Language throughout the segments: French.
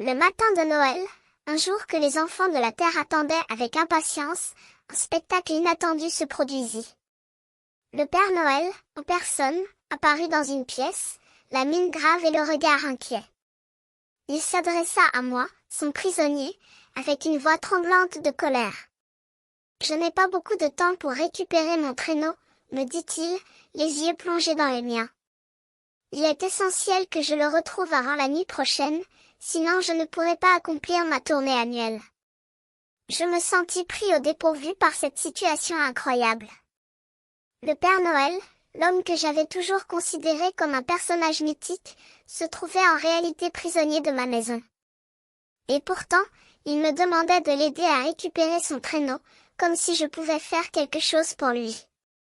Le matin de Noël, un jour que les enfants de la Terre attendaient avec impatience, un spectacle inattendu se produisit. Le Père Noël, en personne, apparut dans une pièce, la mine grave et le regard inquiet. Il s'adressa à moi, son prisonnier, avec une voix tremblante de colère. « Je n'ai pas beaucoup de temps pour récupérer mon traîneau, » me dit-il, les yeux plongés dans les miens. « Il est essentiel que je le retrouve avant la nuit prochaine, sinon je ne pourrai pas accomplir ma tournée annuelle. » Je me sentis pris au dépourvu par cette situation incroyable. Le Père Noël, l'homme que j'avais toujours considéré comme un personnage mythique, se trouvait en réalité prisonnier de ma maison. Et pourtant, il me demandait de l'aider à récupérer son traîneau, comme si je pouvais faire quelque chose pour lui.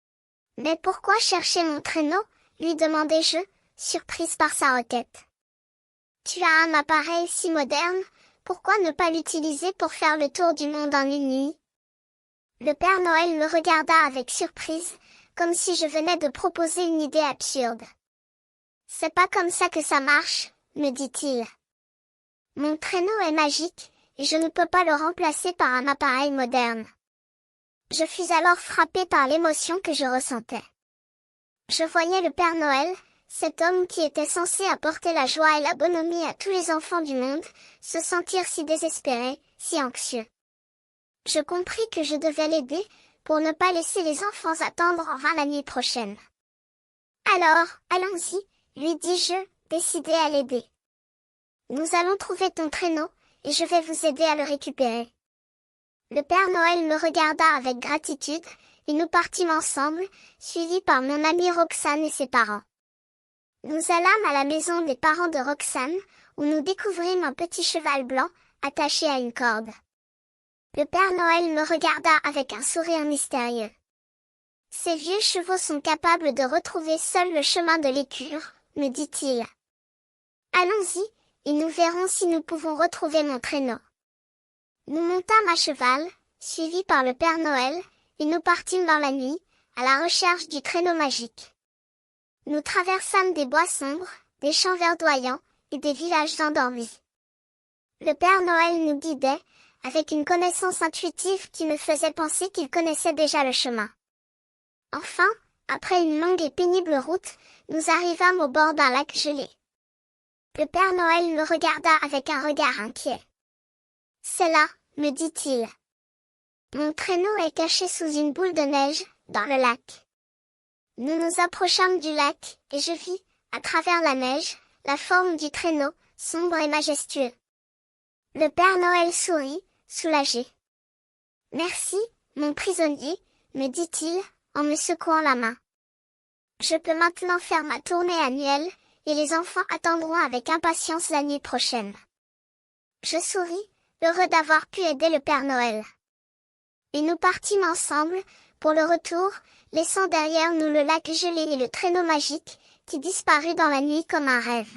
« Mais pourquoi chercher mon traîneau ?» lui demandai-je, surprise par sa requête. « Tu as un appareil si moderne, pourquoi ne pas l'utiliser pour faire le tour du monde en une nuit ?» Le Père Noël me regarda avec surprise, comme si je venais de proposer une idée absurde. « C'est pas comme ça que ça marche, » me dit-il. « Mon traîneau est magique, et je ne peux pas le remplacer par un appareil moderne. » Je fus alors frappé par l'émotion que je ressentais. Je voyais le Père Noël, cet homme qui était censé apporter la joie et la bonhomie à tous les enfants du monde, se sentir si désespéré, si anxieux. Je compris que je devais l'aider, pour ne pas laisser les enfants attendre en vain la nuit prochaine. « Alors, allons-y, » lui dis-je, décidé à l'aider. « Nous allons trouver ton traîneau, et je vais vous aider à le récupérer. » Le Père Noël me regarda avec gratitude, et nous partîmes ensemble, suivis par mon amie Roxane et ses parents. Nous allâmes à la maison des parents de Roxane, où nous découvrîmes un petit cheval blanc, attaché à une corde. Le Père Noël me regarda avec un sourire mystérieux. « Ces vieux chevaux sont capables de retrouver seuls le chemin de l'écure, » me dit-il. « Allons-y, et nous verrons si nous pouvons retrouver mon traîneau. » Nous montâmes à cheval, suivis par le Père Noël, et nous partîmes dans la nuit, à la recherche du traîneau magique. Nous traversâmes des bois sombres, des champs verdoyants, et des villages endormis. Le Père Noël nous guidait, avec une connaissance intuitive qui me faisait penser qu'il connaissait déjà le chemin. Enfin, après une longue et pénible route, nous arrivâmes au bord d'un lac gelé. Le Père Noël me regarda avec un regard inquiet. « C'est là, » me dit-il. « Mon traîneau est caché sous une boule de neige, dans le lac. » Nous nous approchâmes du lac, et je vis, à travers la neige, la forme du traîneau, sombre et majestueux. Le Père Noël sourit, soulagé. « Merci, mon prisonnier, » me dit-il, en me secouant la main. « Je peux maintenant faire ma tournée annuelle, et les enfants attendront avec impatience la nuit prochaine. » Je souris, heureux d'avoir pu aider le Père Noël. Et nous partîmes ensemble, pour le retour, laissant derrière nous le lac gelé et le traîneau magique, qui disparut dans la nuit comme un rêve.